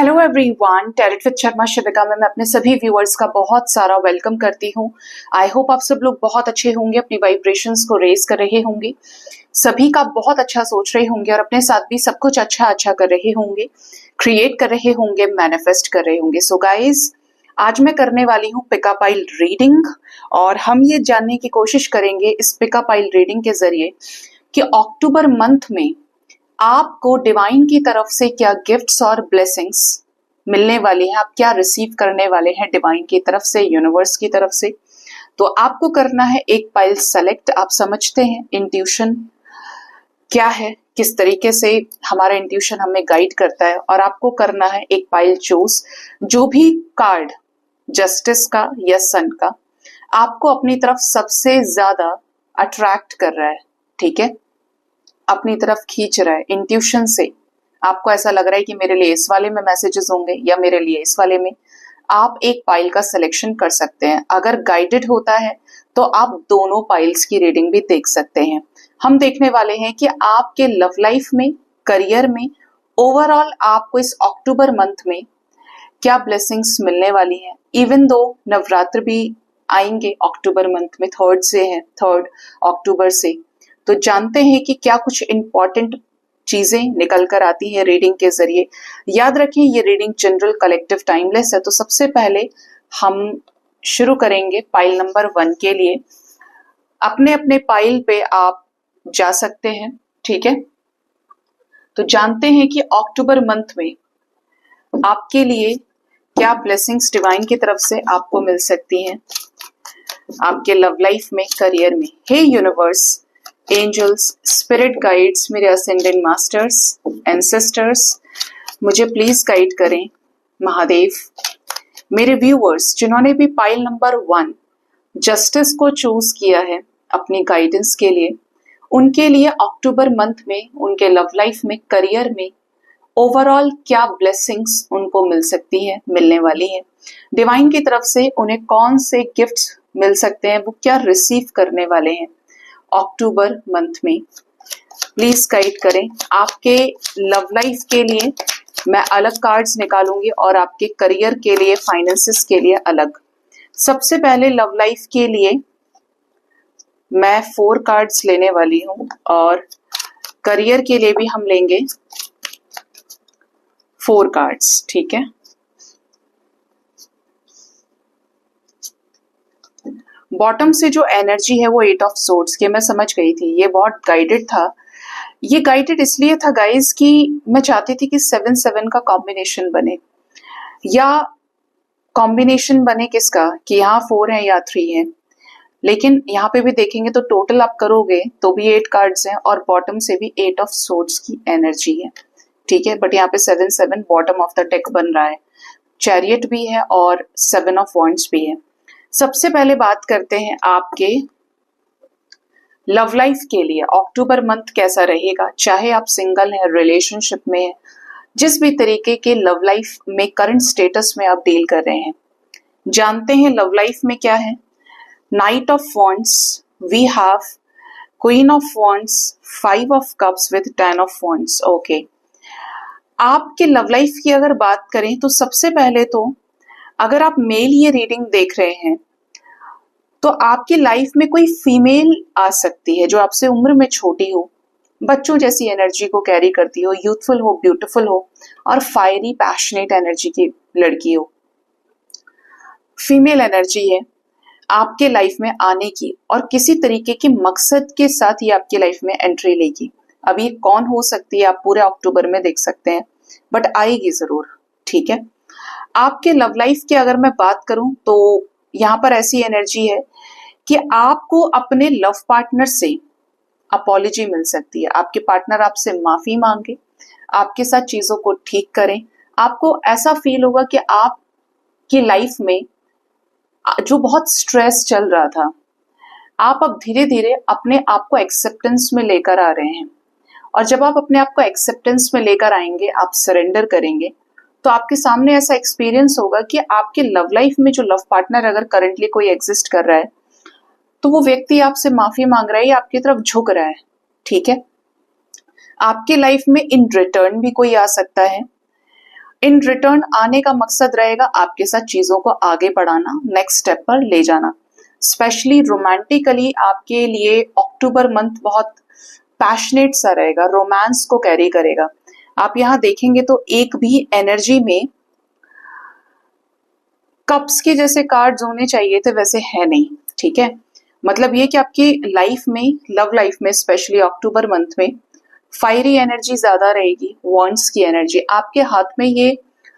Hello everyone, talent with Sharma Shivika में मैं अपने सभी व्यूअर्स का बहुत सारा वेलकम करती हूँ। आई होप आप सब लोग बहुत अच्छे होंगे, अपनी वाइब्रेशंस को रेज कर रहे होंगे, सभी का बहुत अच्छा सोच रहे होंगे और अपने साथ भी सब कुछ अच्छा अच्छा कर रहे होंगे, क्रिएट कर रहे होंगे, मैनिफेस्ट कर रहे होंगे। सो गाइज, आज मैं करने वाली हूँ पिकअप आइल रीडिंग और हम ये जानने की कोशिश करेंगे इस पिकअप आइल रीडिंग के जरिए कि अक्टूबर मंथ में आपको डिवाइन की तरफ से क्या गिफ्ट्स और ब्लेसिंग्स मिलने वाली हैं, आप क्या रिसीव करने वाले हैं डिवाइन की तरफ से, यूनिवर्स की तरफ से। तो आपको करना है एक पाइल सेलेक्ट। आप समझते हैं इंट्यूशन क्या है, किस तरीके से हमारा इंट्यूशन हमें गाइड करता है, और आपको करना है एक पाइल चूज। जो भी कार्ड जस्टिस का या सन का आपको अपनी तरफ सबसे ज्यादा अट्रैक्ट कर रहा है, ठीक है, अपनी तरफ खींच रहा है इंट्यूशन से, आपको ऐसा लग रहा है कि मेरे लिए इस वाले में मैसेजेस होंगे या मेरे लिए इस वाले में, आप एक पाइल का सिलेक्शन कर सकते हैं। अगर गाइडेड होता है तो आप दोनों पाइल्स की रीडिंग भी देख सकते हैं। हम देखने वाले हैं कि आपके लव लाइफ में, करियर में, ओवरऑल आपको इस अक्टूबर मंथ में क्या ब्लेसिंग्स मिलने वाली हैं। इवन दो नवरात्र भी आएंगे अक्टूबर मंथ में, 3rd से है, 3 अक्टूबर से, तो जानते हैं कि क्या कुछ इंपॉर्टेंट चीजें निकल कर आती हैं रीडिंग के जरिए। याद रखें ये रीडिंग जनरल, कलेक्टिव, टाइमलेस है। तो सबसे पहले हम शुरू करेंगे पाइल नंबर 1 के लिए। अपने अपने पाइल पे आप जा सकते हैं, ठीक है। तो जानते हैं कि अक्टूबर मंथ में आपके लिए क्या ब्लेसिंग्स डिवाइन की तरफ से आपको मिल सकती हैं आपके लव लाइफ में, करियर में। हे यूनिवर्स, एंजल्स, स्पिरिट गाइड्स, मेरे असेंडेंट मास्टर्स, एंसेस्टर्स, मुझे प्लीज गाइड करें। महादेव, मेरे व्यूअर्स जिन्होंने भी पाइल नंबर 1 जस्टिस को चूज किया है अपनी गाइडेंस के लिए, उनके लिए अक्टूबर मंथ में उनके लव लाइफ में, करियर में ओवरऑल क्या ब्लेसिंग्स उनको मिल सकती है, मिलने वाली है डिवाइन की तरफ से, उन्हें कौन से गिफ्ट्स मिल सकते हैं, वो क्या रिसीव करने वाले हैं अक्टूबर मंथ में। प्लीज गाइड करें। आपके लव लाइफ के लिए मैं अलग कार्ड्स निकालूंगी और आपके करियर के लिए, फाइनेंसेस के लिए अलग। सबसे पहले लव लाइफ के लिए मैं 4 कार्ड्स लेने वाली हूं और करियर के लिए भी हम लेंगे 4 कार्ड्स, ठीक है। बॉटम से जो एनर्जी है वो 8 ऑफ सोर्ड्स की, मैं समझ गई थी, ये बहुत गाइडेड था। ये गाइडेड इसलिए था गाइज कि मैं चाहती थी कि 7-7 का कॉम्बिनेशन बने, या कॉम्बिनेशन बने किसका, कि यहाँ 4 है या 3 है, लेकिन यहाँ पे भी देखेंगे तो टोटल आप करोगे तो भी 8 कार्ड्स हैं और बॉटम से भी 8 ऑफ सोर्ड्स की एनर्जी है, ठीक है। बट यहाँ पे 7-7 बॉटम ऑफ द डेक बन रहा है, चैरियट भी है और 7 ऑफ वॉन्ड्स भी है। सबसे पहले बात करते हैं आपके लव लाइफ के लिए अक्टूबर मंथ कैसा रहेगा। चाहे आप सिंगल हैं, रिलेशनशिप में हैं, जिस भी तरीके के लव लाइफ में करंट स्टेटस में आप डील कर रहे हैं, जानते हैं लव लाइफ में क्या है। Knight of wands, we have queen of wands, 5 of cups with 10 of wands. Okay, आपके लव लाइफ की अगर बात करें तो सबसे पहले तो अगर आप मेल ये रीडिंग देख रहे हैं तो आपकी लाइफ में कोई फीमेल आ सकती है जो आपसे उम्र में छोटी हो, बच्चों जैसी एनर्जी को कैरी करती हो, यूथफुल हो, ब्यूटीफुल हो और फायरी पैशनेट एनर्जी की लड़की हो। फीमेल एनर्जी है आपके लाइफ में आने की और किसी तरीके के मकसद के साथ ये आपकी लाइफ में एंट्री लेगी। अभी कौन हो सकती है आप पूरे अक्टूबर में देख सकते हैं, बट आएगी जरूर, ठीक है। आपके लव लाइफ की अगर मैं बात करूं तो यहाँ पर ऐसी एनर्जी है कि आपको अपने लव पार्टनर से अपॉलॉजी मिल सकती है। आपके पार्टनर आपसे माफी मांगे, आपके साथ चीजों को ठीक करें। आपको ऐसा फील होगा कि आपकी लाइफ में जो बहुत स्ट्रेस चल रहा था, आप अब धीरे धीरे अपने आप को एक्सेप्टेंस में लेकर आ रहे हैं, और जब आप अपने आप को एक्सेप्टेंस में लेकर आएंगे, आप सरेंडर करेंगे, तो आपके सामने ऐसा एक्सपीरियंस होगा कि आपके लव लाइफ में जो लव पार्टनर अगर करंटली कोई एग्जिस्ट कर रहा है तो वो व्यक्ति आपसे माफी मांग रहा है या आपकी तरफ झुक रहा है, ठीक है। आपके लाइफ में इन रिटर्न भी कोई आ सकता है। इन रिटर्न आने का मकसद रहेगा आपके साथ चीजों को आगे बढ़ाना, नेक्स्ट स्टेप पर ले जाना। स्पेशली रोमांटिकली आपके लिए अक्टूबर मंथ बहुत पैशनेट सा रहेगा, रोमांस को कैरी करेगा। आप यहाँ देखेंगे तो एक भी एनर्जी में कप्स के जैसे कार्ड्स होने चाहिए थे वैसे है नहीं, ठीक है। मतलब ये कि आपकी लाइफ में, लव लाइफ में स्पेशली अक्टूबर मंथ में फायरी एनर्जी ज्यादा रहेगी, वॉन्ड्स की एनर्जी। आपके हाथ में ये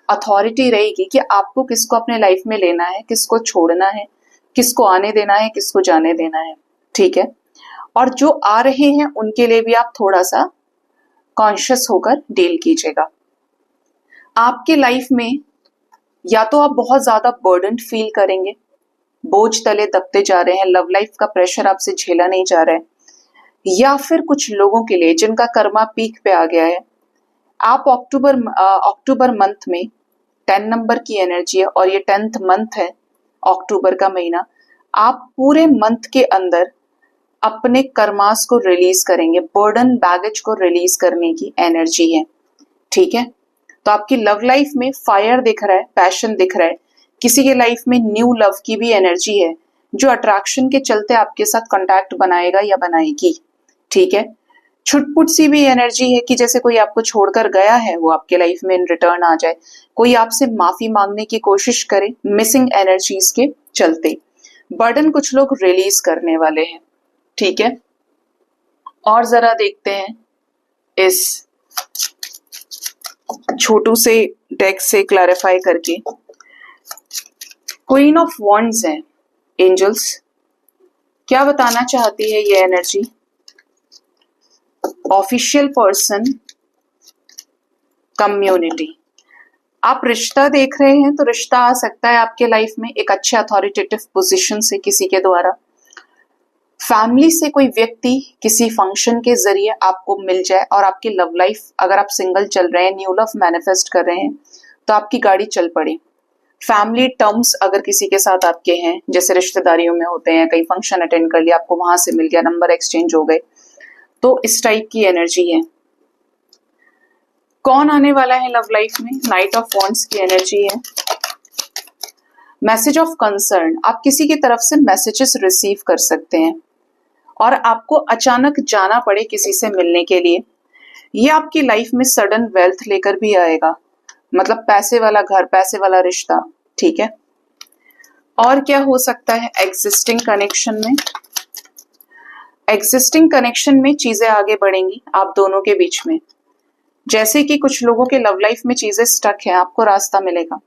अथॉरिटी रहेगी कि आपको किसको अपने लाइफ में लेना है, किसको छोड़ना है, किसको आने देना है, किसको जाने देना है, ठीक है। और जो आ रहे हैं उनके लिए भी आप थोड़ा सा कॉन्शियस होकर डील कीजिएगा। आपके लाइफ में या तो आप बहुत ज्यादा बर्डन फील करेंगे, बोझ तले दबते जा रहे हैं, लव लाइफ का प्रेशर आपसे झेला नहीं जा रहा है, या फिर कुछ लोगों के लिए जिनका कर्मा पीक पे आ गया है, आप अक्टूबर मंथ में 10 नंबर की एनर्जी है और ये 10th मंथ है, अक्टूबर का महीना। आप पूरे मंथ के अंदर अपने कर्मास को रिलीज करेंगे, बर्डन बैगेज को रिलीज करने की एनर्जी है, ठीक है। तो आपकी लव लाइफ में फायर दिख रहा है, पैशन दिख रहा है, किसी के लाइफ में न्यू लव की भी एनर्जी है जो अट्रैक्शन के चलते आपके साथ कांटेक्ट बनाएगा या बनाएगी, ठीक है। छुटपुट सी भी एनर्जी है कि जैसे कोई आपको छोड़कर गया है वो आपके लाइफ में इन रिटर्न आ जाए, कोई आपसे माफी मांगने की कोशिश करे मिसिंग एनर्जीज के चलते। बर्डन कुछ लोग रिलीज करने वाले हैं, ठीक है। और जरा देखते हैं इस छोटू से डेक से क्लैरिफाई करके। क्वीन ऑफ वॉन्ड्स है, एंजल्स क्या बताना चाहती है ये एनर्जी? Official person, community. आप रिश्ता देख रहे हैं तो रिश्ता आ सकता है आपके लाइफ में एक अच्छे अथॉरिटेटिव पोजीशन से, किसी के द्वारा। फैमिली से कोई व्यक्ति किसी फंक्शन के जरिए आपको मिल जाए और आपकी लव लाइफ, अगर आप सिंगल चल रहे हैं, न्यू लव मैनिफेस्ट कर रहे हैं, तो आपकी गाड़ी चल पड़े। फैमिली टर्म्स अगर किसी के साथ आपके हैं, जैसे रिश्तेदारियों में होते हैं, कहीं फंक्शन अटेंड कर लिया, आपको वहां से मिल गया, नंबर एक्सचेंज हो गए, तो इस टाइप की एनर्जी है। कौन आने वाला है लव लाइफ में? नाइट ऑफ वॉन्ड्स की एनर्जी है। मैसेज ऑफ कंसर्न, आप किसी की तरफ से मैसेजेस रिसीव कर सकते हैं और आपको अचानक जाना पड़े किसी से मिलने के लिए। ये आपकी लाइफ में सडन वेल्थ लेकर भी आएगा, मतलब पैसे वाला घर, पैसे वाला रिश्ता, ठीक है। और क्या हो सकता है एग्जिस्टिंग कनेक्शन में? एग्जिस्टिंग कनेक्शन में चीजें आगे बढ़ेंगी आप दोनों के बीच में। जैसे कि कुछ लोगों के लव लाइफ में चीजें स्टक हैं, आपको रास्ता मिलेगा,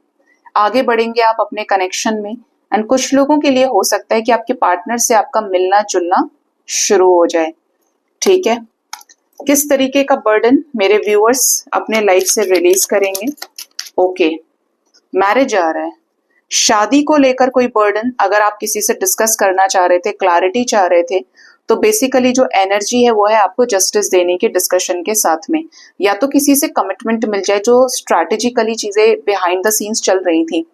आगे बढ़ेंगे आप अपने कनेक्शन में। एंड कुछ लोगों के लिए हो सकता है कि आपके पार्टनर से आपका मिलना जुलना शुरू हो जाए, ठीक है। किस तरीके का बर्डन मेरे व्यूअर्स अपने लाइफ से रिलीज करेंगे? ओके, मैरिज आ रहा है, शादी को लेकर कोई बर्डन अगर आप किसी से डिस्कस करना चाह रहे थे, क्लैरिटी चाह रहे थे, तो बेसिकली जो एनर्जी है वो है आपको जस्टिस देने की डिस्कशन के साथ में। या तो किसी से कमिटमेंट मिल जाए, जो स्ट्रैटेजिकली चीजें बिहाइंड द सीन्स चल रही थी,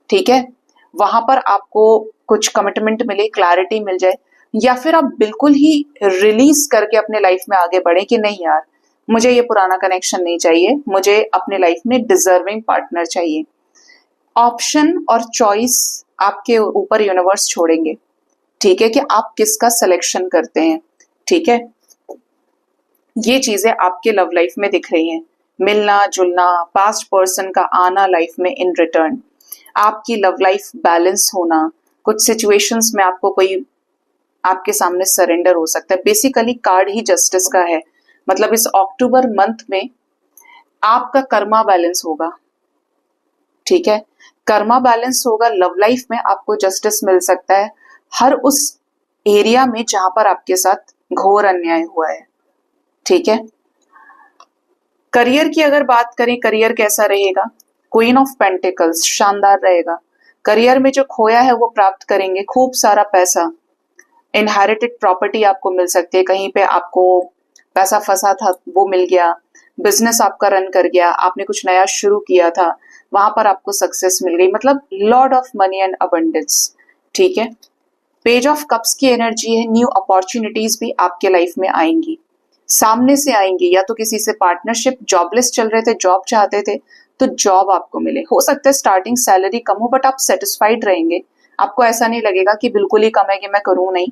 ठीक है, वहां पर आपको कुछ कमिटमेंट मिले, क्लैरिटी मिल जाए, या फिर आप बिल्कुल ही रिलीज करके अपने लाइफ में आगे बढ़े कि नहीं यार, मुझे ये पुराना कनेक्शन नहीं चाहिए, मुझे अपने लाइफ में डिजर्विंग पार्टनर चाहिए। ऑप्शन और चॉइस आपके ऊपर यूनिवर्स छोड़ेंगे, ठीक है, कि आप किसका सिलेक्शन करते हैं, ठीक है। ये चीजें आपके लव लाइफ में दिख रही हैं, मिलना जुलना, पास्ट पर्सन का आना लाइफ में इन रिटर्न, आपकी लव लाइफ बैलेंस होना, कुछ सिचुएशंस में आपको कोई आपके सामने सरेंडर हो सकता है। बेसिकली कार्ड ही जस्टिस का है, मतलब इस अक्टूबर मंथ में आपका कर्मा बैलेंस होगा, ठीक है। कर्मा बैलेंस होगा, लव लाइफ में आपको जस्टिस मिल सकता है हर उस एरिया में जहां पर आपके साथ घोर अन्याय हुआ है, ठीक है। करियर की अगर बात करें, करियर कैसा रहेगा? क्वीन ऑफ पेंटिकल्स शानदार रहेगा। करियर में जो खोया है वो प्राप्त करेंगे, खूब सारा पैसा, इनहेरिटेड प्रॉपर्टी आपको मिल सकती है, कहीं पे आपको पैसा फंसा था वो मिल गया, बिजनेस आपका रन कर गया, आपने कुछ नया शुरू किया था, वहां पर आपको सक्सेस मिल गई, मतलब Lord of money and abundance, ठीक है। पेज ऑफ कप्स की एनर्जी है, न्यू अपॉर्चुनिटीज भी आपके लाइफ में आएंगी, सामने से आएंगी, या तो किसी से पार्टनरशिप, जॉबलेस चल रहे थे, जॉब चाहते थे तो जॉब आपको मिले। हो सकता है स्टार्टिंग सैलरी कम हो बट आप सेटिस्फाइड रहेंगे, आपको ऐसा नहीं लगेगा कि बिल्कुल ही कम है कि मैं करूं नहीं,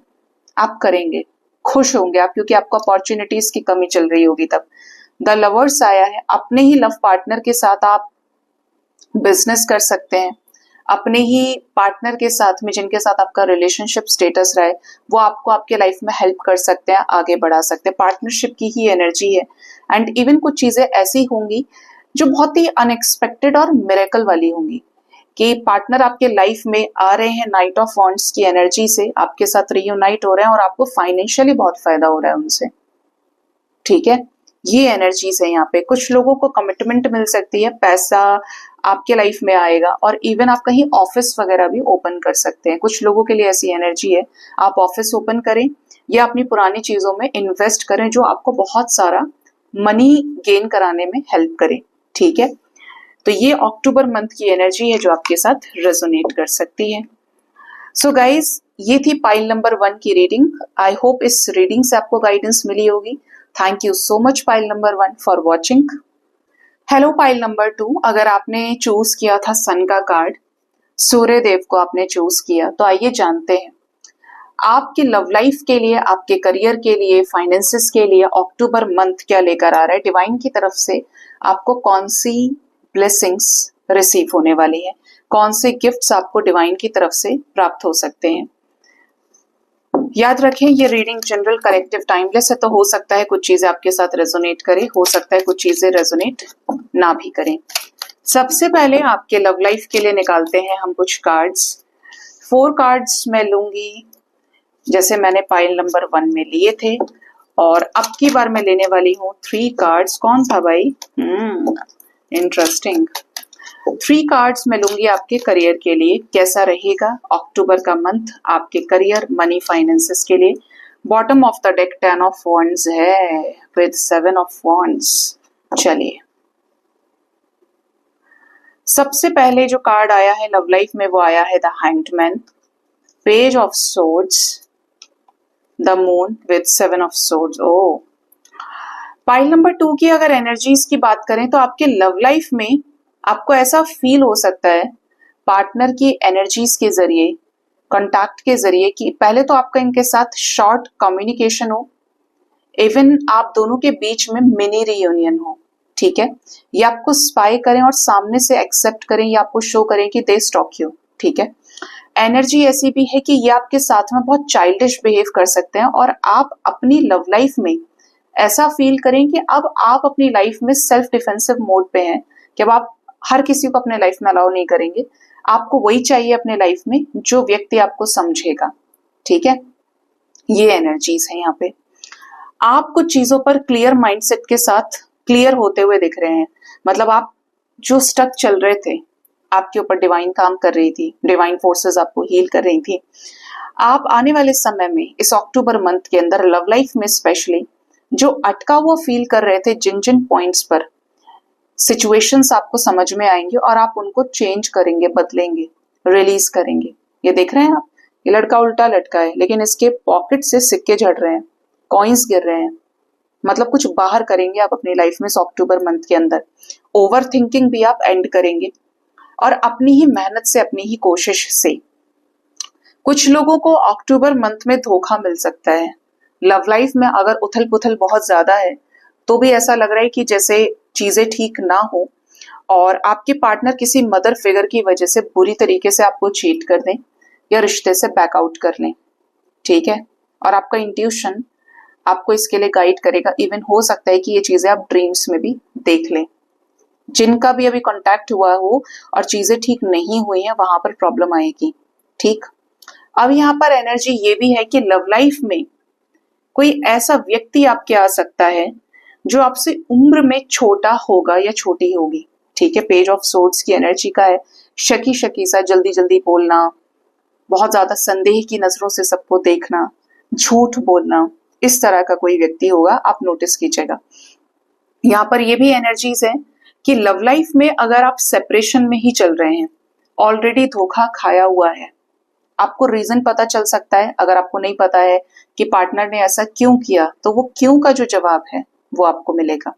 आप करेंगे, खुश होंगे आप, क्योंकि आपको अपॉर्चुनिटीज की कमी चल रही होगी तब। द लवर्स आया है, अपने ही लव पार्टनर के साथ आप बिजनेस कर सकते हैं, अपने ही पार्टनर के साथ में जिनके साथ आपका रिलेशनशिप स्टेटस रहा है वो आपको आपके लाइफ में हेल्प कर सकते हैं, आगे बढ़ा सकते हैं। पार्टनरशिप की ही एनर्जी है। एंड इवन कुछ चीजें ऐसी होंगी जो बहुत ही अनएक्सपेक्टेड और मिरेकल वाली होंगी कि पार्टनर आपके लाइफ में आ रहे हैं नाइट ऑफ वॉन्ड्स की एनर्जी से, आपके साथ रियूनाइट हो रहे हैं और आपको फाइनेंशियली बहुत फायदा हो रहा है उनसे। ठीक है, ये एनर्जीज है यहाँ पे। कुछ लोगों को कमिटमेंट मिल सकती है, पैसा आपके लाइफ में आएगा, और इवन आप कहीं ऑफिस वगैरह भी ओपन कर सकते हैं। कुछ लोगों के लिए ऐसी एनर्जी है, आप ऑफिस ओपन करें या अपनी पुरानी चीजों में इन्वेस्ट करें जो आपको बहुत सारा मनी गेन कराने में हेल्प करे। ठीक है, तो ये अक्टूबर मंथ की एनर्जी है जो आपके साथ रेजोनेट कर सकती है। सो गाइज, ये थी पाइल नंबर 1 की रीडिंग। आई होप इस रीडिंग से आपको गाइडेंस मिली होगी। Thank you so much pile number 1 for watching. Hello pile number 2, अगर आपने चूज किया था सन का कार्ड, सूर्य देव को आपने चूज किया, तो आइए जानते हैं आपकी लव लाइफ के लिए, आपके करियर के लिए, फाइनेंसेस के लिए अक्टूबर मंथ क्या लेकर आ रहा है। डिवाइन की तरफ से आपको कौन सी ब्लेसिंग्स रिसीव होने वाली है, कौन से गिफ्ट्स आपको डिवाइन की तरफ से प्राप्त हो सकते हैं। याद रखें, ये रीडिंग जनरल कलेक्टिव टाइमलेस है, तो हो सकता है कुछ चीजें आपके साथ रेजोनेट करें, हो सकता है कुछ चीजें रेजोनेट ना भी करें। सबसे पहले आपके लव लाइफ के लिए निकालते हैं हम कुछ कार्ड्स। 4 कार्ड्स मैं लूंगी जैसे मैंने पाइल नंबर 1 में लिए थे, और अब की बार मैं लेने वाली हूँ 3 कार्ड्स। कौन था भाई? इंटरेस्टिंग। 3 कार्ड्स मैं लूंगी आपके करियर के लिए। कैसा रहेगा अक्टूबर का मंथ आपके करियर, मनी, फाइनेंसेस के लिए। Bottom of the deck 10 of wands है विद 7 ऑफ वॉन्ड्स। चलिए, सबसे पहले जो कार्ड आया है लव लाइफ में वो आया है the hanged man, page of swords, the moon with 7 of swords. Oh, pile number 2 की अगर एनर्जीज की बात करें तो आपके लव लाइफ में आपको ऐसा फील हो सकता है पार्टनर की एनर्जीज के जरिए, कांटेक्ट के जरिए, कि पहले तो आपका इनके साथ शॉर्ट कम्युनिकेशन हो, इवन आप दोनों के बीच में मिनी रियूनियन हो। ठीक है, ये आपको स्पाई करें और सामने से एक्सेप्ट करें, या आपको शो करें कि दे स्टॉक यू। ठीक है, एनर्जी ऐसी भी है कि ये आपके साथ में बहुत चाइल्डिश बिहेव कर सकते हैं, और आप अपनी लव लाइफ में ऐसा फील करें कि अब आप अपनी लाइफ में सेल्फ डिफेंसिव मोड पे हैं, कि अब आप हर किसी को अपने लाइफ में अलाउ नहीं करेंगे। आपको वही चाहिए अपने लाइफ में जो व्यक्ति आपको समझेगा। ठीक है, ये एनर्जीज है यहाँ पे। आप कुछ चीजों पर क्लियर माइंडसेट के साथ क्लियर होते हुए दिख रहे हैं। मतलब आप जो स्टक चल रहे थे, आपके ऊपर डिवाइन काम कर रही थी, डिवाइन फोर्सेस आपको हील कर रही थी। आप आने वाले समय में इस अक्टूबर मंथ के अंदर लव लाइफ में स्पेशली जो अटका हुआ फील कर रहे थे, जिन जिन पॉइंट्स पर सिचुएशंस आपको समझ में आएंगे और आप उनको चेंज करेंगे, बदलेंगे, रिलीज करेंगे। ये देख रहे हैं आप, ये लड़का उल्टा लटका है लेकिन इसके पॉकेट से सिक्के झड़ रहे हैं, कॉइन्स गिर रहे हैं। मतलब कुछ बाहर करेंगे आप अपनी लाइफ में इस अक्टूबर मंथ के अंदर। ओवर थिंकिंग भी आप एंड करेंगे, और अपनी ही मेहनत से, अपनी ही कोशिश से। कुछ लोगों को अक्टूबर मंथ में धोखा मिल सकता है। लव लाइफ में अगर उथल पुथल बहुत ज्यादा है तो भी ऐसा लग रहा है कि जैसे चीजें ठीक ना हो, और आपके पार्टनर किसी मदर फिगर की वजह से बुरी तरीके से आपको चीट कर दें या रिश्ते से बैकआउट कर लें। ठीक है, और आपका इंट्यूशन आपको इसके लिए गाइड करेगा। इवन हो सकता है कि ये चीजें आप ड्रीम्स में भी देख लें। जिनका भी अभी कांटेक्ट हुआ हो और चीजें ठीक नहीं हुई हैं, वहां पर प्रॉब्लम आएगी। ठीक, अब यहाँ पर एनर्जी ये भी है कि लव लाइफ में कोई ऐसा व्यक्ति आपके आ सकता है जो आपसे उम्र में छोटा होगा या छोटी होगी। ठीक है, पेज ऑफ सोर्ड्स की एनर्जी का है, शकी शकी सा, जल्दी जल्दी बोलना, बहुत ज्यादा संदेह की नजरों से सबको देखना, झूठ बोलना, इस तरह का कोई व्यक्ति होगा, आप नोटिस कीजिएगा। यहाँ पर ये भी एनर्जीज है कि लव लाइफ में अगर आप सेपरेशन में ही चल रहे हैं, ऑलरेडी धोखा खाया हुआ है, आपको रीजन पता चल सकता है। अगर आपको नहीं पता है कि पार्टनर ने ऐसा क्यों किया, तो वो क्यों का जो जवाब है वो आपको मिलेगा।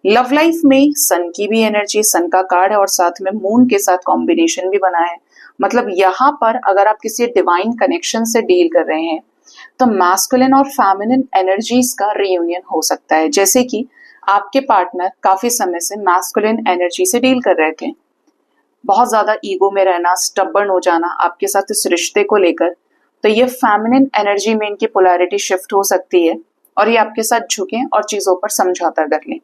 लव लाइफ में सन की भी एनर्जी, सन का कार्ड है और साथ में मून के साथ कॉम्बिनेशन भी बना है। मतलब यहाँ पर अगर आप किसी डिवाइन कनेक्शन से डील कर रहे हैं तो मैस्कुलिन और फेमिनिन एनर्जीज का रियूनियन हो सकता है। जैसे कि आपके पार्टनर काफी समय से मैस्कुलिन एनर्जी से डील कर रहे थे, बहुत ज्यादा ईगो में रहना, स्टबर्न हो जाना आपके साथ इस रिश्ते को लेकर, तो ये फेमिनिन एनर्जी में इनकी पोलैरिटी शिफ्ट हो सकती है और ये आपके साथ झुकें और चीजों पर समझौता कर लें।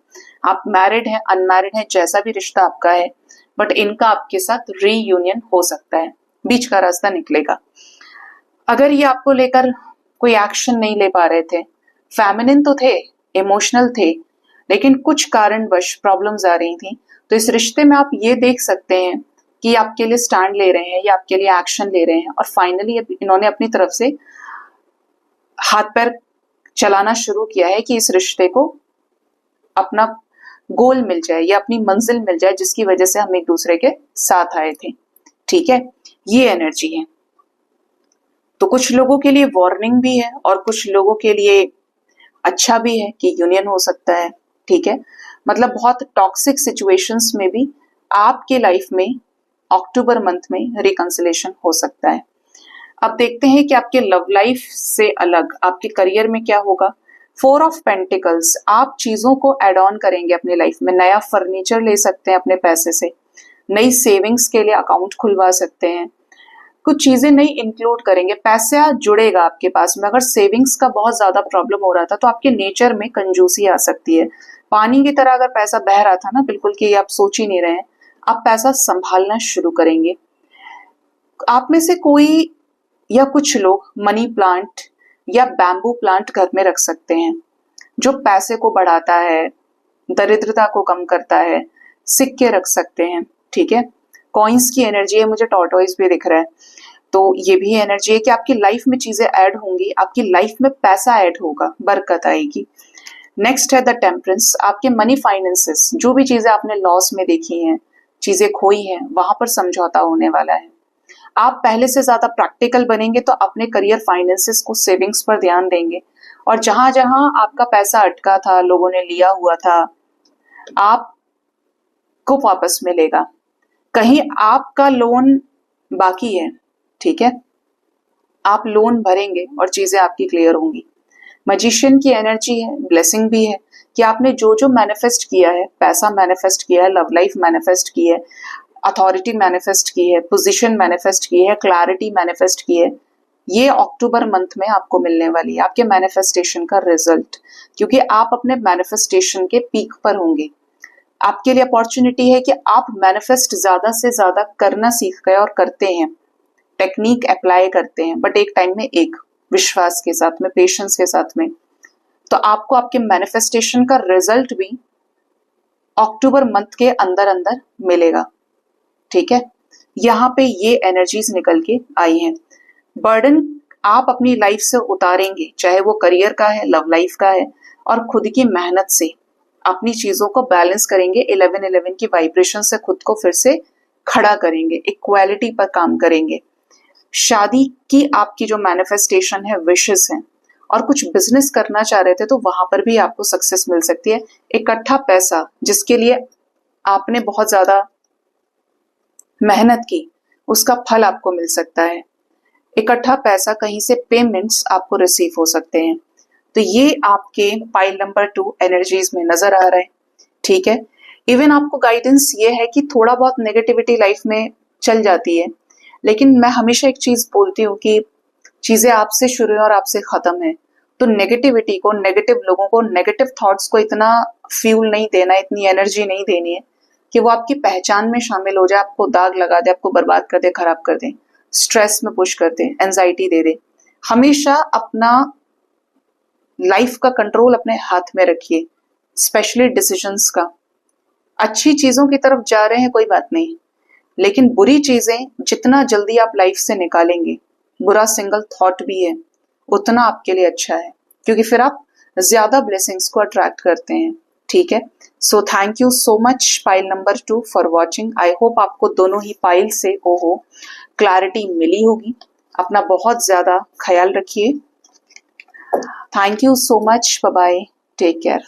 आप मैरिड हैं, अनमैरिड हैं, जैसा भी रिश्ता आपका है, बट इनका आपके साथ रीयूनियन हो सकता है, बीच का रास्ता निकलेगा। अगर ये आपको लेकर कोई एक्शन नहीं ले पा रहे थे, फेमिनिन तो थे, इमोशनल थे, लेकिन कुछ कारणवश प्रॉब्लम्स आ रही थी, तो इस रिश्ते में आप ये देख सकते हैं कि आपके लिए स्टैंड ले रहे हैं या आपके लिए एक्शन ले रहे हैं और फाइनली इन्होंने अपनी तरफ से हाथ पैर चलाना शुरू किया है कि इस रिश्ते को अपना गोल मिल जाए या अपनी मंजिल मिल जाए, जिसकी वजह से हम एक दूसरे के साथ आए थे। ठीक है, ये एनर्जी है। तो कुछ लोगों के लिए वार्निंग भी है और कुछ लोगों के लिए अच्छा भी है कि यूनियन हो सकता है। ठीक है, मतलब बहुत टॉक्सिक सिचुएशंस में भी आपके लाइफ में अक्टूबर मंथ में रिकंसिलेशन हो सकता है। अब देखते हैं कि आपके लव लाइफ से अलग आपके करियर में क्या होगा। 4 ऑफ पेंटिकल्स, आप चीजों को एड ऑन करेंगे अपने लाइफ में, नया फर्नीचर ले सकते हैं अपने पैसे से, नई सेविंग्स के लिए अकाउंट खुलवा सकते हैं, कुछ चीजें नई इंक्लूड करेंगे, पैसा जुड़ेगा आपके पास में। अगर सेविंग्स का बहुत ज्यादा प्रॉब्लम हो रहा था तो आपके नेचर में कंजूसी आ सकती है। पानी की तरह अगर पैसा बह रहा था ना, बिल्कुल कि आप सोच ही नहीं रहे हैं, आप पैसा संभालना शुरू करेंगे। आप में से कोई या कुछ लोग मनी प्लांट या बैम्बू प्लांट घर में रख सकते हैं, जो पैसे को बढ़ाता है, दरिद्रता को कम करता है। सिक्के रख सकते हैं। ठीक है, कॉइन्स की एनर्जी है, मुझे टॉर्टोइज भी दिख रहा है, तो ये भी एनर्जी है कि आपकी लाइफ में चीजें ऐड होंगी, आपकी लाइफ में पैसा ऐड होगा, बरकत आएगी। नेक्स्ट है द टेम्परेंस, आपके मनी फाइनेंसेस, जो भी चीजें आपने लॉस में देखी हैं, चीजें खोई हैं, वहां पर समझौता होने वाला है। आप पहले से ज्यादा प्रैक्टिकल बनेंगे तो अपने करियर फाइनेंसेस को, सेविंग्स पर ध्यान देंगे और जहां जहां आपका पैसा अटका था, लोगों ने लिया हुआ था, आपको वापस मिलेगा। कहीं आपका लोन बाकी है, ठीक है, आप लोन भरेंगे और चीजें आपकी क्लियर होंगी। मैजिशियन की एनर्जी है, ब्लेसिंग भी है कि आपने जो जो मैनिफेस्ट किया है, पैसा मैनिफेस्ट किया है, लव लाइफ मैनिफेस्ट की है, अथॉरिटी मैनिफेस्ट की है, पोजीशन मैनिफेस्ट की है, क्लैरिटी मैनिफेस्ट की है, ये अक्टूबर मंथ में आपको मिलने वाली है, आपके मैनिफेस्टेशन का रिजल्ट, क्योंकि आप अपने मैनिफेस्टेशन के पीक पर होंगे। आपके लिए अपॉर्चुनिटी है कि आप मैनिफेस्ट ज्यादा से ज्यादा करना सीख गए और करते हैं, टेक्निक अप्लाई करते हैं, बट एक टाइम में, एक विश्वास के साथ में, पेशेंस के साथ में। तो आपको आपके मैनिफेस्टेशन का रिजल्ट भी अक्टूबर मंथ के अंदर अंदर मिलेगा। ठीक है, यहाँ पे ये एनर्जीज निकल के आई हैं। बर्डन आप अपनी लाइफ से उतारेंगे, चाहे वो करियर का है, लव लाइफ का है, और खुद की मेहनत से अपनी चीजों को बैलेंस करेंगे। 11-11 की वाइब्रेशन से खुद को फिर से खड़ा करेंगे, इक्वालिटी पर काम करेंगे। शादी की आपकी जो मैनिफेस्टेशन है, विशेस हैं, और कुछ बिजनेस करना चाह रहे थे तो वहां पर भी आपको सक्सेस मिल सकती है। इकट्ठा पैसा जिसके लिए आपने बहुत ज्यादा मेहनत की, उसका फल आपको मिल सकता है। इकट्ठा पैसा, कहीं से पेमेंट्स आपको रिसीव हो सकते हैं। तो ये आपके पाइल नंबर 2 एनर्जीज में नजर आ रहा है। ठीक है, इवन आपको गाइडेंस ये है कि थोड़ा बहुत नेगेटिविटी लाइफ में चल जाती है, लेकिन मैं हमेशा एक चीज बोलती हूँ कि चीजें आपसे शुरू है और आपसे खत्म है। तो नेगेटिविटी को, नेगेटिव लोगों को, नेगेटिव थॉट्स को इतना फ्यूल नहीं देना, इतनी एनर्जी नहीं देनी है कि वो आपकी पहचान में शामिल हो जाए, आपको दाग लगा दे, आपको बर्बाद कर दे, खराब कर दे, स्ट्रेस में पुश कर दे, एंजाइटी दे दे। हमेशा अपना लाइफ का कंट्रोल अपने हाथ में रखिए, स्पेशली डिसीजंस का। अच्छी चीजों की तरफ जा रहे हैं, कोई बात नहीं, लेकिन बुरी चीजें जितना जल्दी आप लाइफ से निकालेंगे, बुरा सिंगल थॉट भी है, उतना आपके लिए अच्छा है, क्योंकि फिर आप ज्यादा ब्लेसिंग्स को अट्रैक्ट करते हैं। ठीक है, so thank you so much pile number 2 for watching. I hope आपको दोनों ही पाइल से क्लैरिटी मिली होगी। अपना बहुत ज्यादा ख्याल रखिए। Thank you so much, bye bye, take care.